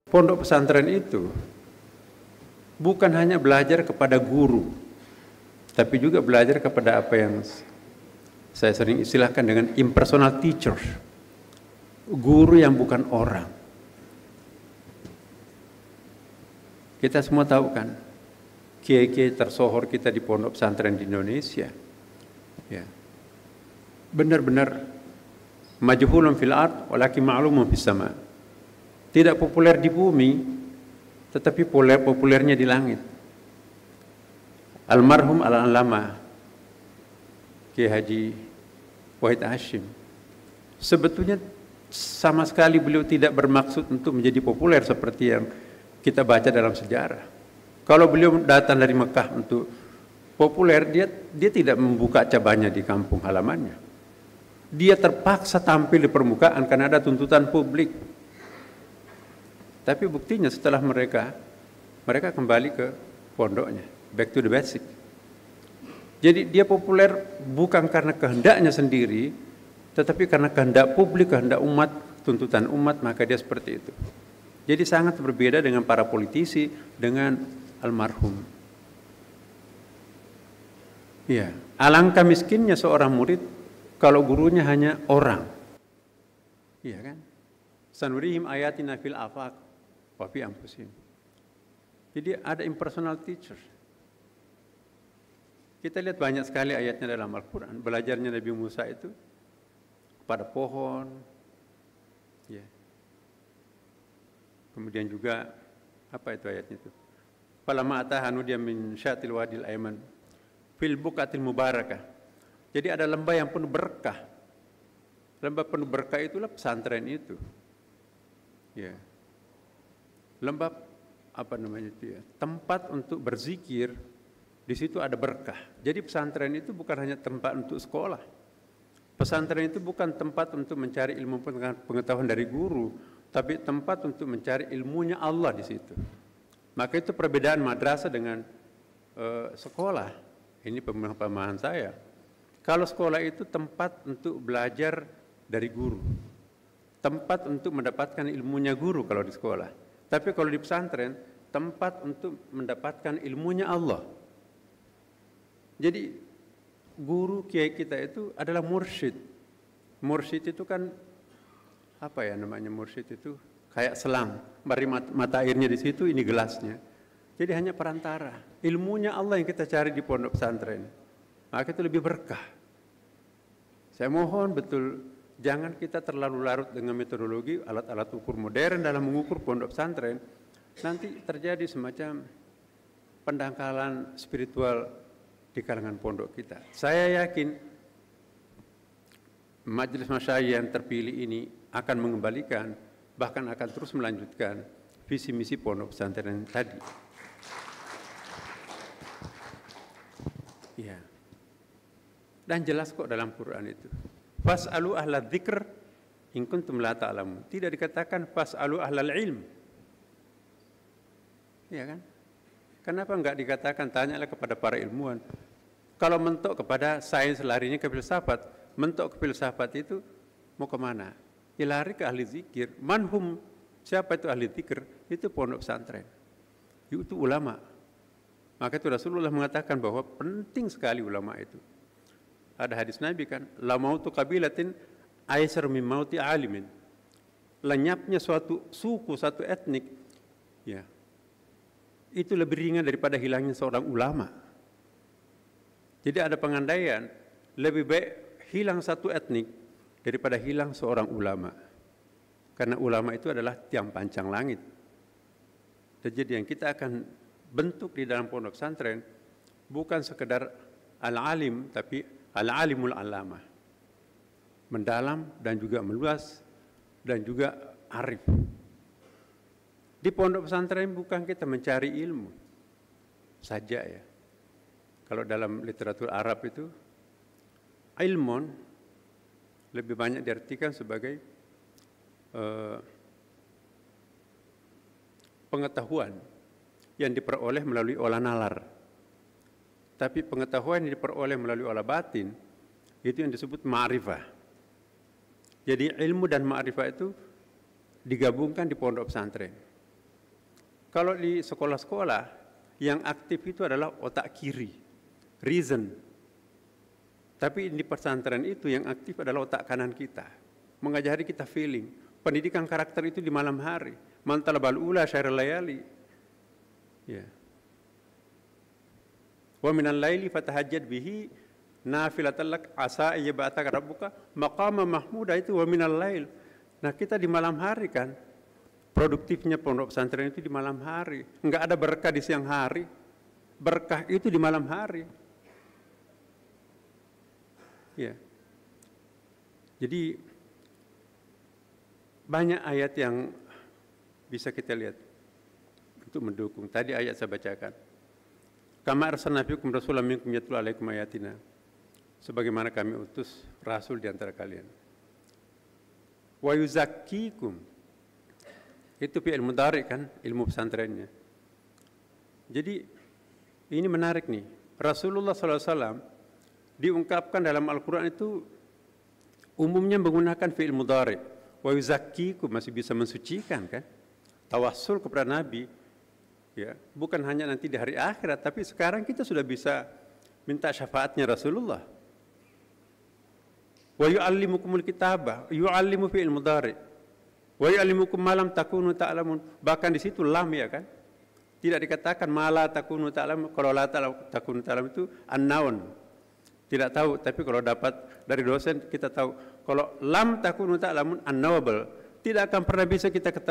Pondok pesantren itu bukan hanya belajar kepada guru, tapi juga belajar kepada apa yang saya sering istilahkan dengan impersonal teachers, guru yang bukan orang. Kita semua tahu kan, kiai-kiai tersohor kita di pondok pesantren di Indonesia, ya, benar-benar majhulun fil ard walakin ma'lumun fis sama. Tidak populer di bumi, tetapi populernya di langit. Almarhum al-Alama Kiai Haji Wahid Hashim, sebetulnya sama sekali beliau tidak bermaksud untuk menjadi populer seperti yang kita baca dalam sejarah. Kalau beliau datang dari Mekah untuk populer, dia tidak membuka cabangnya di kampung halamannya. Dia terpaksa tampil di permukaan karena ada tuntutan publik. Tapi buktinya setelah mereka kembali ke pondoknya, back to the basic. Jadi dia populer bukan karena kehendaknya sendiri, tetapi karena kehendak publik, kehendak umat, tuntutan umat, maka dia seperti itu. Jadi sangat berbeda dengan para politisi, dengan almarhum. Ya, alangkah miskinnya seorang murid kalau gurunya hanya orang. Iya kan? Sanurihim ayatina fil afaq wa fi anfusihim. Jadi ada impersonal teacher. Kita lihat banyak sekali ayatnya dalam Al-Quran. Belajarnya Nabi Musa itu pada pohon. Ya. Kemudian juga apa itu ayatnya itu? Falamma atahanu dia min syatil wadil ayman fil buqatil mubarakah. Jadi ada lembah yang penuh berkah. Lembah penuh berkah itulah pesantren itu. Ya. Lembah apa namanya itu ya? Tempat untuk berzikir, di situ ada berkah. Jadi pesantren itu bukan hanya tempat untuk sekolah. Pesantren itu bukan tempat untuk mencari ilmu pengetahuan dari guru, tapi tempat untuk mencari ilmunya Allah di situ. Maka itu perbedaan madrasah dengan sekolah. Ini pemahaman saya. Kalau sekolah itu tempat untuk belajar dari guru, tempat untuk mendapatkan ilmunya guru kalau di sekolah. Tapi kalau di pesantren, tempat untuk mendapatkan ilmunya Allah. Jadi guru kiai kita itu adalah mursyid. Mursyid itu kan apa ya namanya mursyid itu? Kayak selang, bari mata airnya di situ, ini gelasnya. Jadi hanya perantara. Ilmunya Allah yang kita cari di pondok pesantren. Maka itu lebih berkah. Saya mohon betul, jangan kita terlalu larut dengan metodologi alat-alat ukur modern dalam mengukur pondok pesantren. Nanti terjadi semacam pendangkalan spiritual di kalangan pondok kita. Saya yakin majelis masyayikh yang terpilih ini akan mengembalikan, bahkan akan terus melanjutkan visi misi pondok pesantren tadi. Ya. Dan jelas kok dalam Quran itu. Fas'alu ahla dzikr in kuntum la ta'lamun. Tidak dikatakan fas'alu ahlal ilm. Ya kan? Kenapa enggak dikatakan tanyalah kepada para ilmuwan? Kalau mentok kepada sains larinya ke filsafat, mentok ke filsafat itu mau kemana? Ya lari ke ahli zikir. Manhum, siapa itu ahli zikir? Itu pondok pesantren. Itu ulama. Maka itu Rasulullah mengatakan bahwa penting sekali ulama itu. Ada hadis Nabi kan, la mautu qabilatin aisar min mauti alimin. Lenyapnya suatu suku, satu etnik, ya, itu lebih ringan daripada hilangnya seorang ulama. Jadi ada pengandaian, lebih baik hilang satu etnik daripada hilang seorang ulama. Karena ulama itu adalah tiang pancang langit. Jadi yang kita akan bentuk di dalam pondok pesantren bukan sekedar al-alim, tapi al-alimul alamah, mendalam dan juga meluas dan juga arif. Di pondok pesantren bukan kita mencari ilmu saja ya. Kalau dalam literatur Arab itu ilmun lebih banyak diartikan sebagai pengetahuan yang diperoleh melalui olah nalar. Tapi pengetahuan yang diperoleh melalui olah batin, itu yang disebut ma'rifah. Jadi ilmu dan ma'rifah itu digabungkan di pondok pesantren. Kalau di sekolah-sekolah yang aktif itu adalah otak kiri, reason. Tapi di pesantren itu yang aktif adalah otak kanan kita, mengajari kita feeling. Pendidikan karakter itu di malam hari. Man talabal ula syairul layali. Ya. Wa minal laili fatahajjad bihi nafilatan lak asa ayyab'ataka rabbuka maqama mahmuda, itu wa minal lail. Nah, kita di malam hari kan, produktifnya pondok pesantren itu di malam hari. Enggak ada berkah di siang hari. Berkah itu di malam hari. Ya. Jadi banyak ayat yang bisa kita lihat untuk mendukung. Tadi ayat saya bacakan. Kama arsalna fiikum rasulan minkum yatlu alaikum ayatina. Sebagaimana kami utus rasul di antara kalian. Wa yuzakkikum. Itu fi'il mudhari kan, ilmu pesantrennya. Jadi ini menarik nih. Rasulullah SAW diungkapkan dalam Al-Quran itu umumnya menggunakan fi'il mudhari. Wa yuzakkikum, masih bisa mensucikan kan. Tawassul kepada Nabi. Ya, bukan hanya nanti di hari akhirat, tapi sekarang kita sudah bisa minta syafaatnya Rasulullah. Wa yu'allimukumul kitabah, yu'allimu fi'il mudhari. Wa yu'allimukum ma lam takunu ta'lamun. Bahkan di situ lam ya kan. Tidak dikatakan ma la takunu ta'lamun. Kalau la takunu ta'lamun itu an-naun. Tidak tahu, tapi kalau dapat dari dosen kita tahu. Kalau lam takunu ta'lamun an-nawabal, tidak akan pernah bisa kita ketahui